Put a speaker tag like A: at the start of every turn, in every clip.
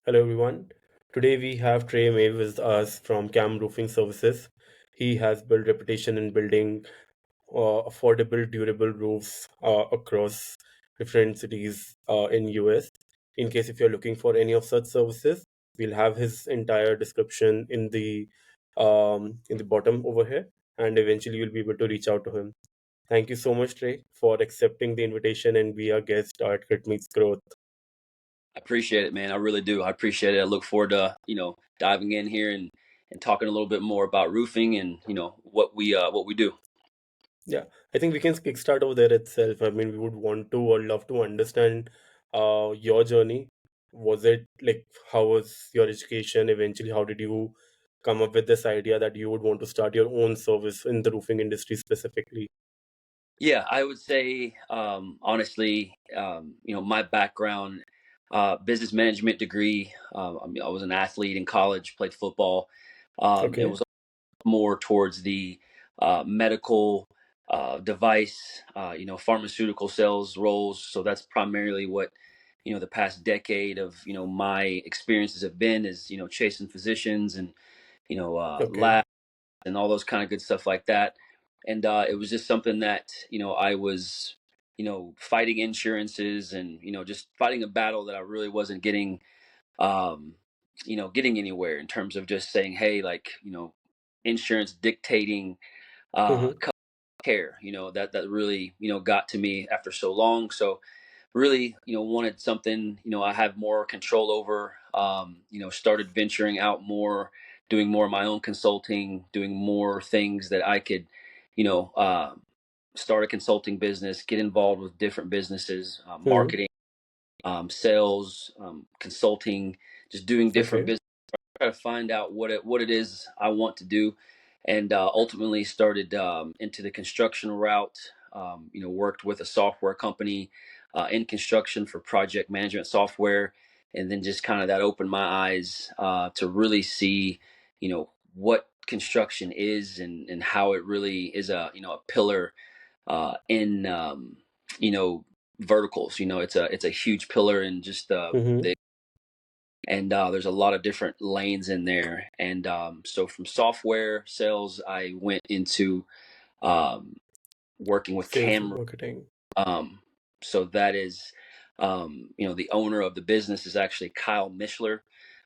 A: Hello, everyone. Today we have Trey May with us from KAM Roofing Services. He has built reputation in building affordable, durable roofs across different cities in US. In case if you're looking for any of such services, we'll have his entire description in the bottom over here, and eventually you'll be able to reach out to him. Thank you so much, Trey, for accepting the invitation and be our guest at Grit Meets Growth.
B: I appreciate it, man. I really do. I appreciate it. I look forward to, diving in here and talking a little bit more about roofing and, what we do.
A: Yeah, I think we can kickstart over there itself. I mean, we would want to or love to understand your journey. Was it like, how was your education? Eventually, how did you come up with this idea that you would want to start your own service in the roofing industry specifically?
B: Yeah, I would say, honestly, my background, business management degree. I was an athlete in college, played football. It
A: Okay.
B: was more towards the medical device, pharmaceutical sales roles. So that's primarily what, the past decade of, my experiences have been is, chasing physicians and,
A: Okay.
B: lab and all those kind of good stuff like that. And it was just something that, I was, fighting insurances and, just fighting a battle that I really wasn't um, getting anywhere in terms of just saying, hey, like, insurance dictating
A: Mm-hmm.
B: care, that really, got to me after so long. So really, wanted something, I have more control over, started venturing out more, doing more of my own consulting, doing more things that I could, you know, uh, start a consulting business, get involved with different businesses,
A: Mm-hmm.
B: marketing, sales, consulting, just doing different
A: Okay.
B: business, try to find out what it is I want to do, and ultimately started into the construction route. Worked with a software company in construction for project management software, and then just kind of that opened my eyes to really see, what construction is and how it really is a pillar in you know verticals. It's a huge pillar in just
A: Mm-hmm.
B: the and there's a lot of different lanes in there. And so from software sales, I went into um, working with
A: Sales and
B: KAM.
A: marketing.
B: Um, so that is, the owner of the business is actually Kyle Mishler.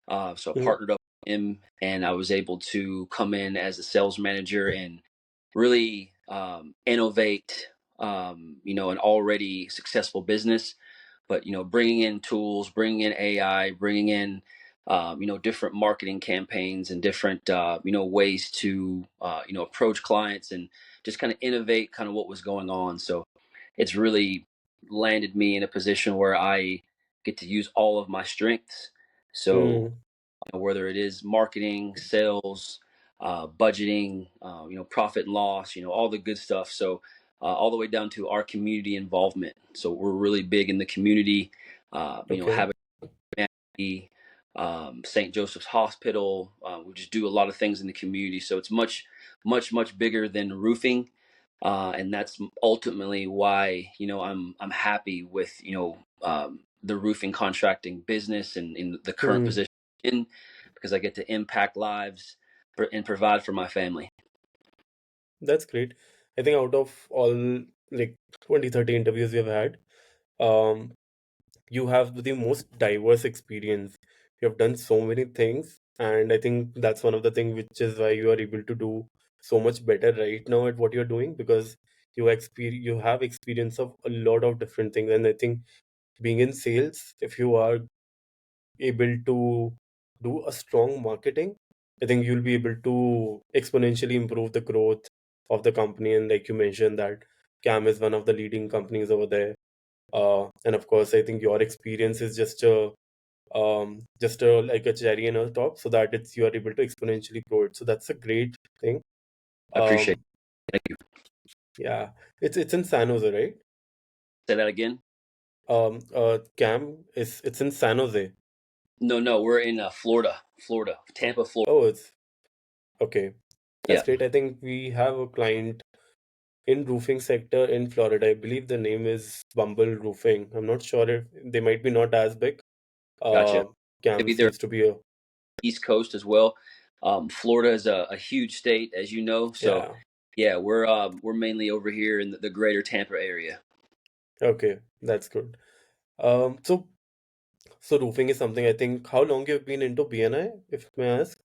B: So I
A: Mm-hmm.
B: partnered up with him, and I was able to come in as a sales manager and really innovate, an already successful business, but bringing in tools, bringing in AI, bringing in different marketing campaigns and different ways to approach clients and just kind of innovate kind of what was going on. So it's really landed me in a position where I get to use all of my strengths. So
A: Mm.
B: whether it is marketing, sales, budgeting, profit and loss, all the good stuff. So all the way down to our community involvement. So we're really big in the community.
A: Okay.
B: Having St. Joseph's Hospital. We just do a lot of things in the community. So it's much, much, much bigger than roofing. And that's ultimately why I'm happy with the roofing contracting business and in the current
A: Mm.
B: position in, because I get to impact lives and provide for my family.
A: That's great. I think out of all like 20, 30 interviews we've had, um, you have the most diverse experience. You have done so many things, and I think that's one of the things which is why you are able to do so much better right now at what you're doing, because you have experience of a lot of different things. And I think being in sales, if you are able to do a strong marketing, I think you'll be able to exponentially improve the growth of the company. And like you mentioned that CAM is one of the leading companies over there. And of course, I think your experience is just a like a cherry on the top, so that it's you are able to exponentially grow it. So that's a great thing.
B: I appreciate
A: Um,
B: it. Thank you.
A: yeah, it's in San Jose, right?
B: Say that again.
A: Cam is it's in San Jose.
B: No, no, we're in Florida, Tampa, Florida.
A: Oh, it's okay. That's
B: Yeah,
A: great. I think we have a client in roofing sector in Florida. I believe the name is Bumble Roofing. I'm not sure if they might be not as big.
B: gotcha.
A: CAM
B: Maybe they're
A: seems to be a,
B: East Coast as well. Florida is a huge state, as you know. So
A: yeah.
B: yeah, we're mainly over here in the greater Tampa area.
A: Okay, that's good. So roofing is something I think. How long you've been into BNI, if may I ask?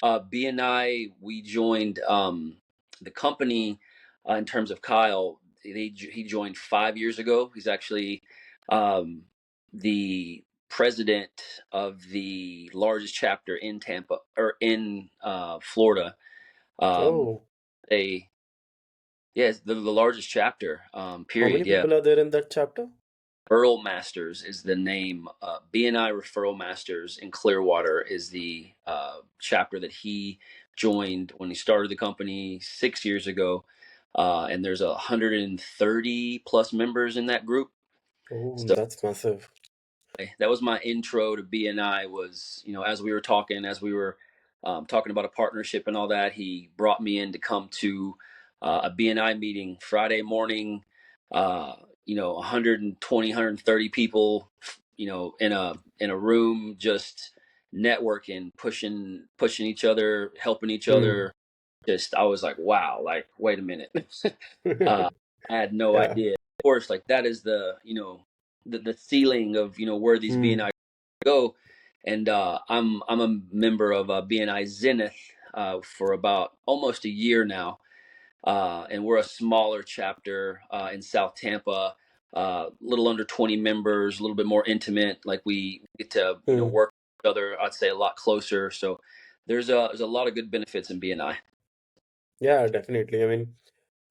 B: BNI, we joined the company in terms of Kyle. He joined 5 years ago. He's actually um, the president of the largest chapter in Tampa or in Florida. Um,
A: Oh,
B: they Yes, the largest chapter.
A: how many
B: Period. Yeah.
A: people are there in that chapter?
B: Referral Masters is the name. BNI Referral Masters in Clearwater is the chapter that he joined when he started the company 6 years ago. And there's 130 plus members in that group.
A: Oh,
B: So
A: that's massive.
B: that was my intro to BNI. Was, as we were talking, talking about a partnership and all that, he brought me in to come to a BNI meeting Friday morning. 120, 130 people, in a room, just networking, pushing each other, helping each
A: Hmm.
B: other. Just, I was like, wow, like, wait a minute. uh, I had no
A: Yeah.
B: idea. Of course, like that is the ceiling of where these
A: Hmm.
B: BNI go. And I'm a member of BNI Zenith for about almost a year now, and we're a smaller chapter in South Tampa, a little under 20 members, a little bit more intimate. Like we get to
A: Hmm.
B: work with each other. I'd say a lot closer. So there's a lot of good benefits in BNI.
A: Yeah, definitely. I mean,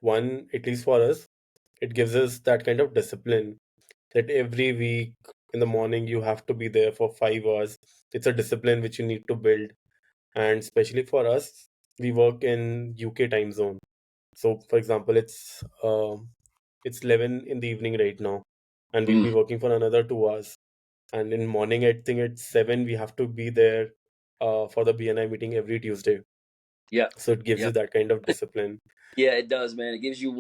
A: one, at least for us, it gives us that kind of discipline that every week in the morning you have to be there for 5 hours. It's a discipline which you need to build. And especially for us, we work in UK time zone. So, for example, it's 11 in the evening right now, and we'll
B: Mm,
A: be working for another 2 hours. And in morning, I think at 7 we have to be there for the BNI meeting every Tuesday.
B: yeah,
A: So it gives
B: yeah.
A: you that kind of discipline.
B: Yeah, it does, man. It gives you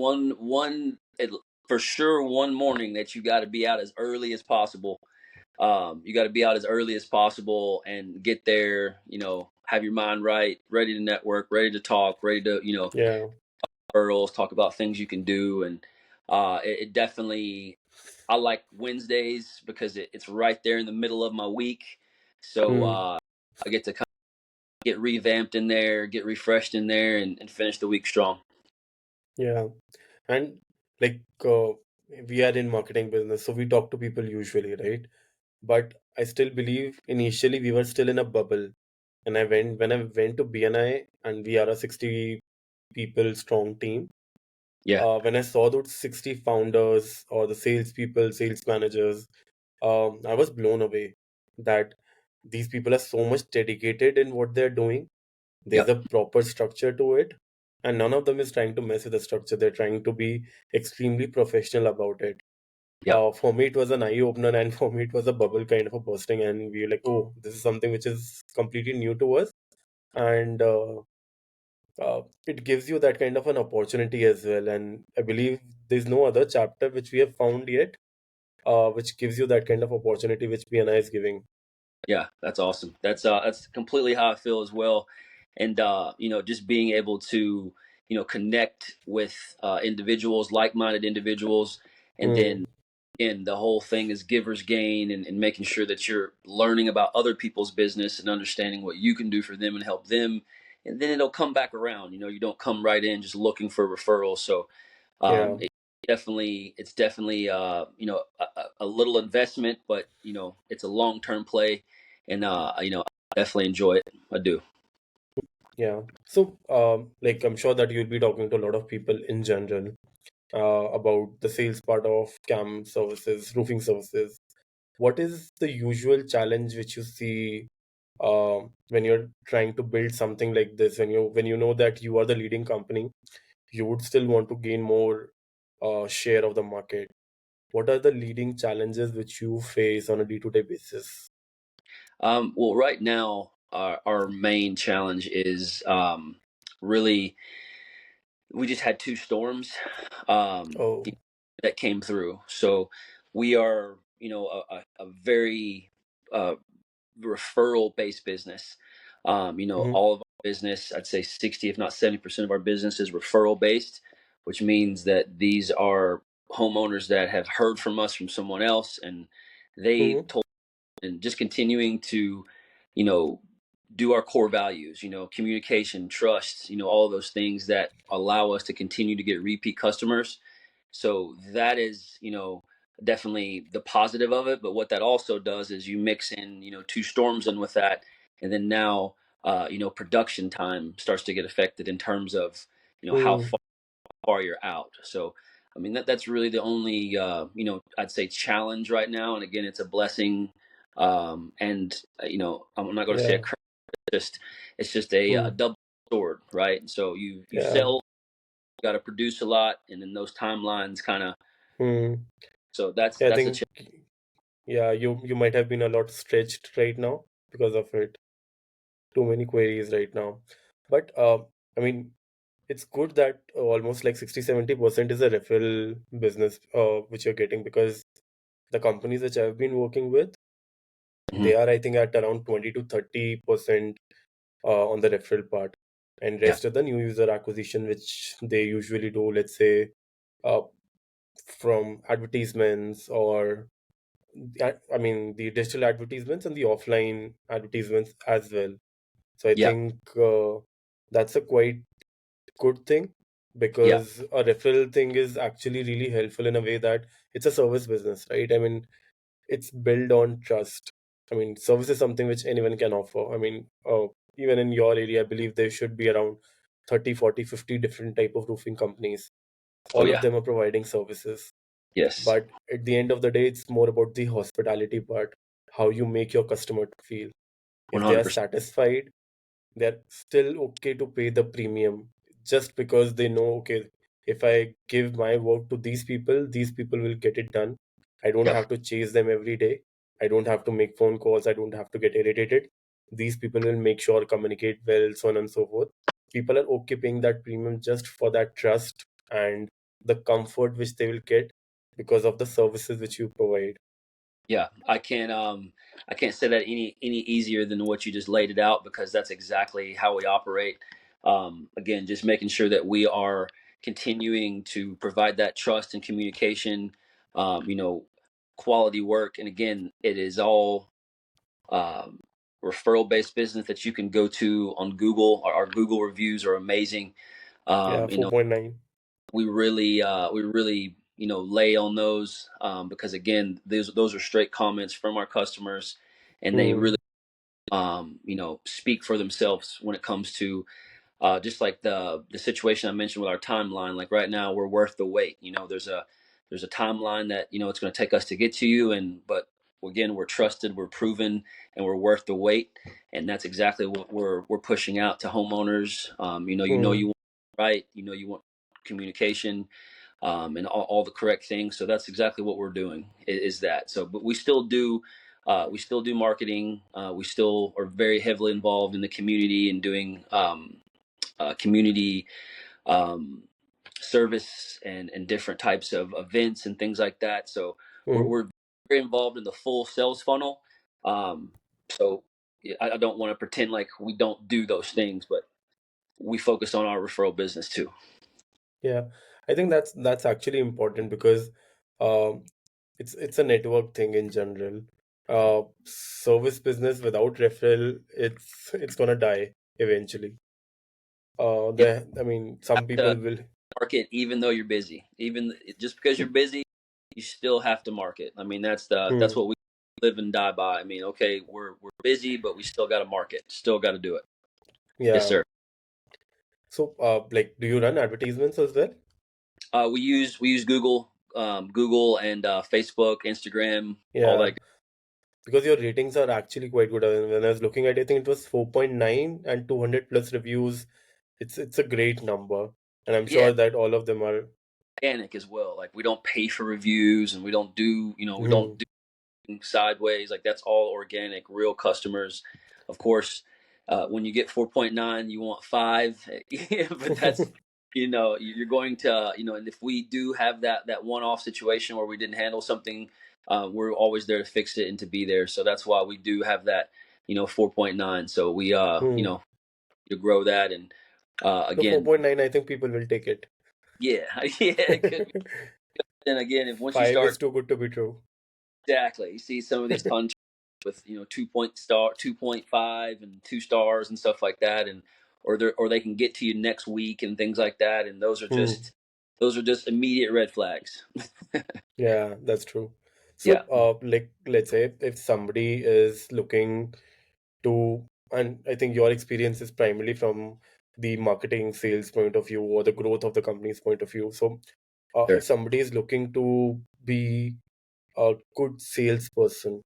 B: for sure one morning that you got to be out as early as possible. You got to be out as early as possible and get there. Have your mind right, ready to network, ready to talk, ready to
A: Yeah.
B: referrals, talk about things you can do, and it definitely. I like Wednesdays because it's right there in the middle of my week, so
A: Hmm.
B: I get to kind of get revamped in there, get refreshed in there, and finish the week strong.
A: Yeah. And like we are in marketing business, so we talk to people usually, right? But I still believe initially we were still in a bubble. And when I went to BNI and we are a 60 people strong team.
B: Yeah.
A: When I saw those 60 founders or the salespeople, sales managers, I was blown away that these people are so much dedicated in what they're doing. There's
B: Yep.
A: a proper structure to it, and none of them is trying to mess with the structure. They're trying to be extremely professional about it.
B: Yep.
A: For me, it was an eye opener, and for me, it was a bubble kind of a bursting. And we were like, oh, this is something which is completely new to us. And it gives you that kind of an opportunity as well. And I believe there's no other chapter which we have found yet, which gives you that kind of opportunity which BNI is giving.
B: Yeah, that's awesome. That's completely how I feel as well. And just being able to, connect with individuals, like-minded individuals, and then
A: Hmm.
B: the whole thing is giver's gain, and making sure that you're learning about other people's business and understanding what you can do for them and help them. And then it'll come back around. You don't come right in just looking for referrals. So
A: Yeah,
B: it's definitely a little investment, but it's a long-term play, and I definitely enjoy it. I do.
A: yeah. So, like, I'm sure that you'll be talking to a lot of people in general about the sales part of CAM services, roofing services. What is the usual challenge which you see when you're trying to build something like this? When you know that you are the leading company, you would still want to gain more share of the market. What are the leading challenges which you face on a day-to-day basis?
B: Well, right now, our main challenge is really, we just had two storms
A: Oh,
B: that came through. So we are, a very uh, referral based business.
A: Mm-hmm.
B: All of our business, I'd say 60, if not 70% of our business is referral based, which means that these are homeowners that have heard from us from someone else, and they
A: Mm-hmm.
B: told, and just continuing to, you know, do our core values, communication, trust, all of those things that allow us to continue to get repeat customers. So that is, definitely the positive of it. But what that also does is you mix in, two storms in with that. And then now, production time starts to get affected in terms of, how
A: Mm-hmm.
B: far you're out. So, I mean, that's really the only, I'd say challenge right now. And again, it's a blessing. I'm not going to say a
A: Yeah.
B: curse, it's just a
A: Mm.
B: double sword, right? So you
A: Yeah.
B: sell, got to produce a lot, and then those timelines kind of.
A: Mm.
B: So that's
A: Yeah, I
B: that's a
A: think, yeah, you might have been a lot stretched right now because of it. Too many queries right now. But I mean, it's good that almost like 60-70% is a referral business which you're getting, because the companies which I've been working with, they
B: challenge.
A: are, I think, at around 20 to 30% on the referral part, and
B: Yeah,
A: rest of the new user acquisition, which they usually do, let's say, uh, from advertisements, or I mean the digital advertisements and the offline advertisements as well. So I
B: yeah,
A: think that's a quite good thing,
B: yeah,
A: because a referral thing is actually really helpful in a way that it's a service business, right? I mean, it's built on trust. I mean, service is something which anyone can offer. I mean, even in your area, I believe there should be around 30, 40, 50 different type of roofing companies.
B: oh
A: All of
B: yeah,
A: them are providing services.
B: yes,
A: But at the end of the day, it's more about the hospitality part, how you make your customer feel.
B: one
A: If they
B: hundred
A: are
B: percent.
A: satisfied, they're still okay to pay the premium, just because they know, okay, if I give my work to these people will get it done. I don't
B: Yep,
A: have to chase them every day. I don't have to make phone calls. I don't have to get irritated. These people will make sure communicate well, so on and so forth. People are okay paying that premium just for that trust and the comfort which they will get because of the services which you provide.
B: yeah. I can't say that any easier than what you just laid it out, because that's exactly how we operate. Again, just making sure that we are continuing to provide that trust and communication, um, you know, quality work, and again, it is all um, referral based business that you can go to on Google. Our Google reviews are amazing.
A: Yeah,
B: Um, you know,
A: 4.9.
B: we really lay on those, because again, those are straight comments from our customers, and they really
A: Hmm.
B: speak for themselves when it comes to just like the situation I mentioned with our timeline. Like right now, we're worth the wait. There's a timeline that it's going to take us to get to you, and but again, we're trusted, we're proven, and we're worth the wait. And that's exactly what we're pushing out to homeowners. You
A: Hmm.
B: want right, you want communication, and all the correct things. So that's exactly what we're doing. Is that so? But we still do marketing. We still are very heavily involved in the community and doing community um, service and different types of events and things like that. So we're,
A: Hmm.
B: we're very involved in the full sales funnel. Um, so yeah, I don't want to pretend like we don't do those things, but we focus on our referral business too.
A: Yeah, I think that's actually important, because um, it's a network thing in general. Service business without referral, it's gonna die eventually.
B: Yeah,
A: I mean, some
B: to
A: people will.
B: market even though you're busy. Even just because you're busy, you still have to market. I mean, that's
A: Hmm,
B: what we live and die by. I mean, okay, we're busy, but we still got to market. Still got to do it. Yes,
A: yeah.
B: sir.
A: So, like, do you run advertisements as well?
B: We use Google and Facebook, Instagram, all
A: Yeah,
B: that.
A: because your ratings are actually quite good. When I was looking at it, I think it was 4.9 and 200 plus reviews. It's a great number, and I'm
B: Yeah,
A: sure that all of them are.
B: organic as well. Like we don't pay for reviews, and we don't
A: Hmm,
B: do sideways. Like that's all organic, real customers. Of course, when you get 4.9, you want five, but that's you're going to and if we do have that one-off situation where we didn't handle something, we're always there to fix it and to be there. So that's why we do have 4.9. So we
A: Hmm.
B: to grow that, and
A: The
B: again,
A: 4.9, I think people will take it.
B: yeah, yeah, it could be. Then again, if once you
A: 5
B: start
A: is too good to be true.
B: exactly, you see some of these contracts with 2.5 and 2 stars and stuff like that, and or they can get to you next week and things like that, and
A: Hmm.
B: those are just immediate red flags.
A: Yeah, that's true.
B: Yeah,
A: So, like, let's say if somebody is looking to, and I think your experience is primarily from the marketing sales point of view or the growth of the company's point of view. So,
B: sure.
A: if somebody is looking to be a good salesperson,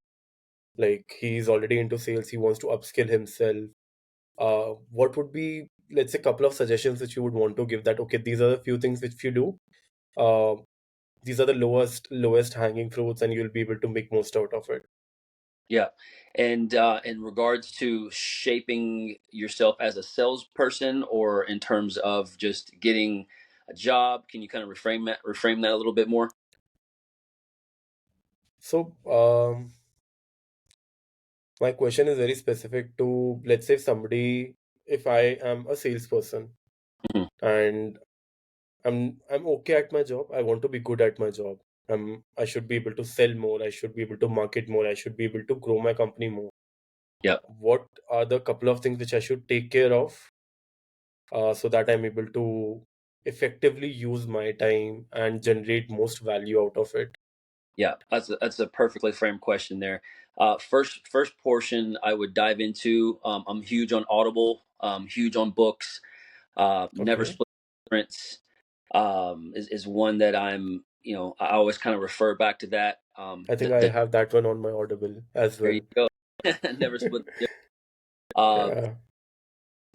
A: like he's already into sales, he wants to upskill himself, what would be, let's say, a couple of suggestions that you would want to give that, okay, these are the few things which you do. Uh, these are the lowest hanging fruits, and you'll be able to make most out of it.
B: Yeah. And in regards to shaping yourself as a salesperson, or in terms of just getting a job, can you kind of reframe that a little bit more?
A: So, my question is very specific to, let's say, if I am a salesperson
B: Mhm.
A: and I'm okay at my job, I want to be good at my job. I should be able to sell more, I should be able to market more, I should be able to grow my company more.
B: Yeah.
A: What are the couple of things which I should take care of, so that I'm able to effectively use my time and generate most value out of it?
B: Yeah, that's a perfectly framed question there. First portion I would dive into. I'm huge on Audible, huge on books. Never
A: Okay.
B: Split Difference is one that I always kind of refer back to that.
A: I think I have that one on my Audible as
B: There you
A: well.
B: go. Never Split the Difference. Uh,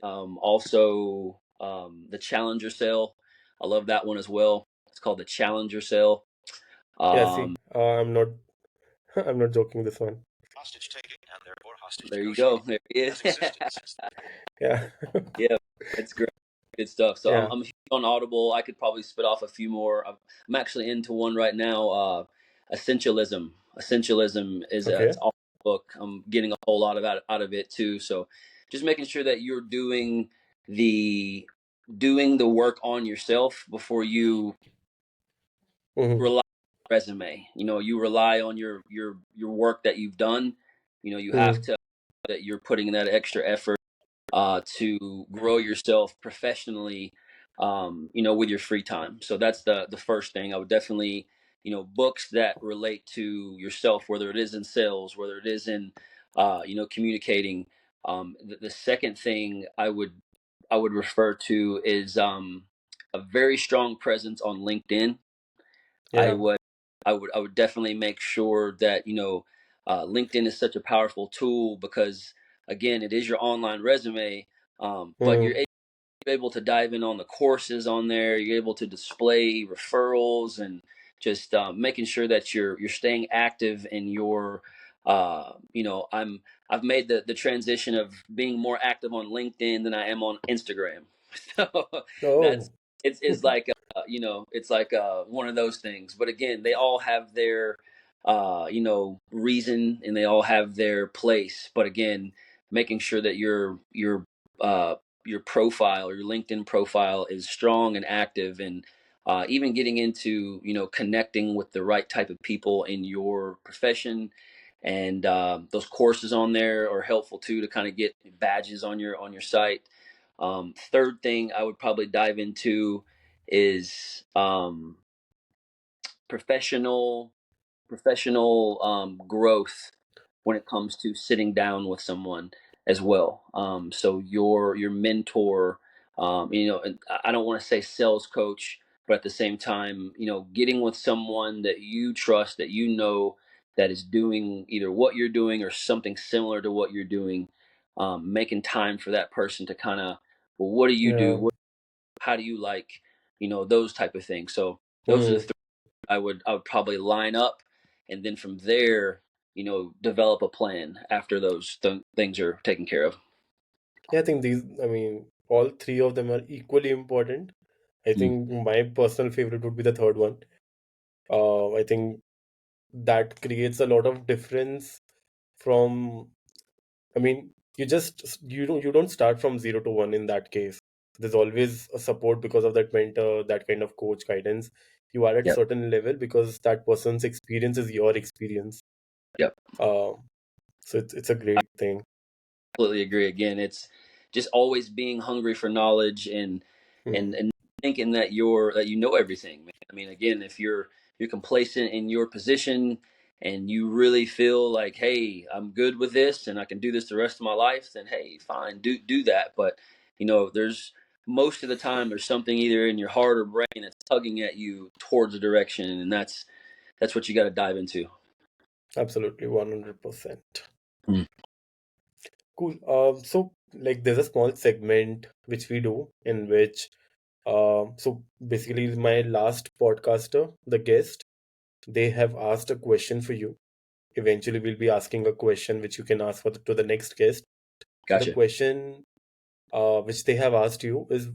A: Yeah.
B: Also, the Challenger Sale. I love that one as well. It's called the Challenger Sale.
A: Yeah,
B: Um,
A: see, I'm not I'm not joking this one.
C: Hostage taking and therefore hostage
B: there you go.
C: negotiating
B: There he is.
C: has existed since the
A: Yeah.
B: Yeah, that's great. Good stuff. So I'm,
A: Yeah.
B: I'm huge on Audible. I could probably spit off a few more. I'm actually into one right now. Essentialism. Essentialism is it's
A: Okay.
B: an awesome book. I'm getting a whole lot out of it too. So just making sure that you're the doing the work on yourself before you
A: Hmm.
B: rely on your resume. You rely on your work that you've done. You have
A: Hmm.
B: to that you're putting in that extra effort to grow yourself professionally, with your free time. So that's the first thing. I would definitely, books that relate to yourself, whether it is in sales, whether it is in, communicating. The second thing I would refer to is a very strong presence on LinkedIn. I
A: Yeah.
B: would I would definitely make sure that LinkedIn is such a powerful tool because again, it is your online resume, but you're
A: Hmm.
B: able to dive in on the courses on there. You're able to display referrals and just making sure that you're staying active in your. I've made the transition of being more active on LinkedIn than I am on Instagram. So that's
A: Oh.
B: it's like it's like one of those things. But again, they all have their reason, and they all have their place. But again, making sure that uh, your profile or your LinkedIn profile is strong and active, and even getting into connecting with the right type of people in your profession, and those courses on there are helpful too to kind of get badges on your site. Third thing I would probably dive into is professional growth when it comes to sitting down with someone as well. So your mentor, and I don't want to say sales coach, but at the same time, getting with someone that you trust, that that is doing either what you're doing or something similar to what you're doing, making time for that person to kind of, well, what do you do?
A: Yeah.
B: How do you like, those type of things. So those are the
A: Hmm.
B: three I would probably line up, and then from there, develop a plan after those things are taken care of.
A: Yeah, I think I mean, all three of them are equally important. I
B: Mm.
A: think my personal favorite would be the third one. I think that creates a lot of difference from I mean, you don't start from 0 to 1 in that case. There's always a support because of that mentor, that kind of coach guidance. You are at
B: Yep.
A: certain level because that person's experience is your experience.
B: Yep.
A: Uh, so it's a great thing.
B: Completely agree. Again, it's just always being hungry for knowledge
A: Hmm.
B: and thinking that you know everything, man. I mean, again, if you're complacent in your position and you really feel like, hey, I'm good with this and I can do this the rest of my life, then hey, fine, do that. But there's most of the time there's something either in your heart or brain that's tugging at you towards a direction, and that's what you got to dive into.
A: Absolutely, 100%.
B: Mm.
A: Cool. So like there's a small segment which we do in which so basically my last podcaster, the guest, they have asked a question for you. Eventually we'll be asking a question which you can ask to the next guest. So the
B: Gotcha.
A: question which they have asked you is,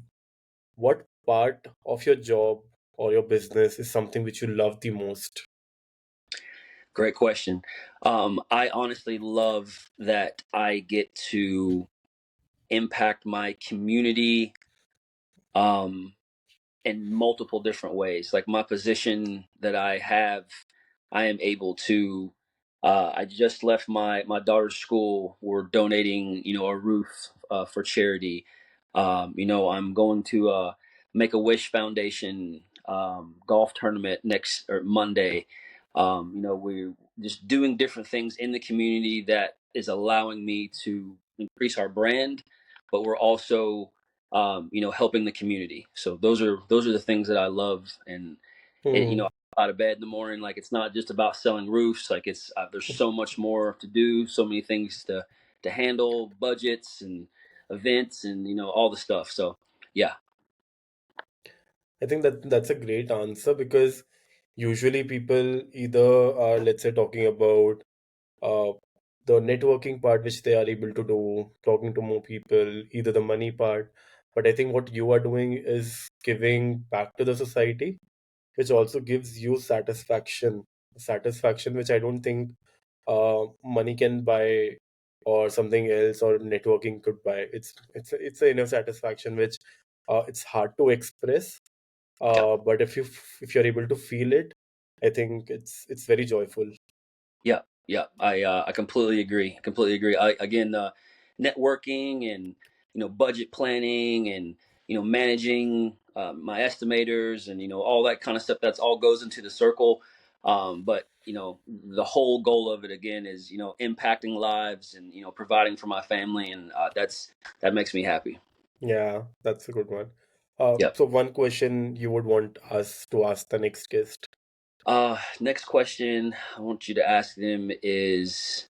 A: what part of your job or your business is something which you love the most?
B: Great question. I honestly love that I get to impact my community um, in multiple different ways. Like my position that I have, I am able to. I just left my daughter's school. We're donating, a roof for charity. I'm going to Make a Wish Foundation golf tournament next or Monday. We're just doing different things in the community that is allowing me to increase our brand, but we're also helping the community. So those are the things that I love, and
A: Hmm.
B: out of bed in the morning, like it's not just about selling roofs. Like it's there's so much more to do, so many things to handle, budgets and events, and all the stuff. So yeah,
A: I think that's a great answer because usually people either are, let's say, talking about uh, the networking part which they are able to do, talking to more people, either the money part. But I think what you are doing is giving back to the society, which also gives you satisfaction which I don't think money can buy or something else or networking could buy. It's a inner satisfaction which it's hard to express.
B: yeah.
A: But if you're able to feel it, I think it's very joyful.
B: Yeah, yeah, I completely agree. Completely agree. Again, networking and budget planning and managing my estimators and all that kind of stuff. That's all goes into the circle. But the whole goal of it again is impacting lives and providing for my family, and that makes me happy.
A: Yeah, that's a good one.
B: Yep.
A: So one question you would want us to ask the next guest.
B: Next question I want you to ask them is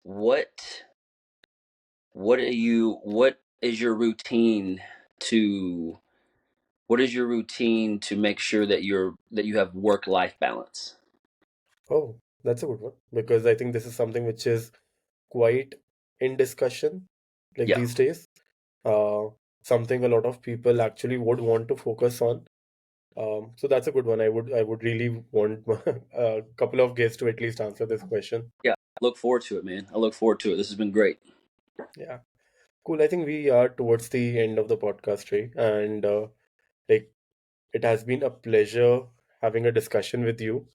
B: what what is your routine to what is your routine to make sure that you have work life balance?
A: Oh, that's a good one because I think this is something which is quite in discussion like
B: Yeah.
A: these days. Uh, Something a lot of people actually would want to focus on. So that's a good one. I would really want a couple of guests to at least answer this question.
B: Yeah. I look forward to it, man. I look forward to it. This has been great.
A: Yeah, cool. I think we are towards the end of the podcast, Ray, and like it has been a pleasure having a discussion with you.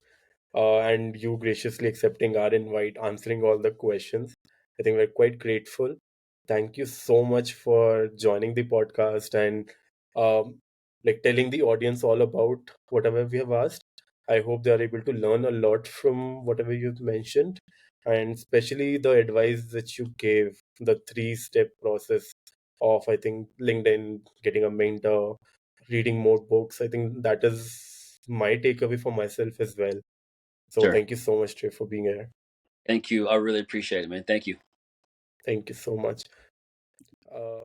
A: And you graciously accepting our invite, answering all the questions. I think we're quite grateful. Thank you so much for joining the podcast and um, like telling the audience all about whatever we have asked. I hope they are able to learn a lot from whatever you've mentioned, and especially the advice that you gave, the three-step process of, I think, LinkedIn, getting a mentor, reading more books. I think that is my takeaway for myself as well. So
B: Sure.
A: thank you so much, Trey, for being here.
B: Thank you. I really appreciate it, man. Thank you.
A: Thank you so much.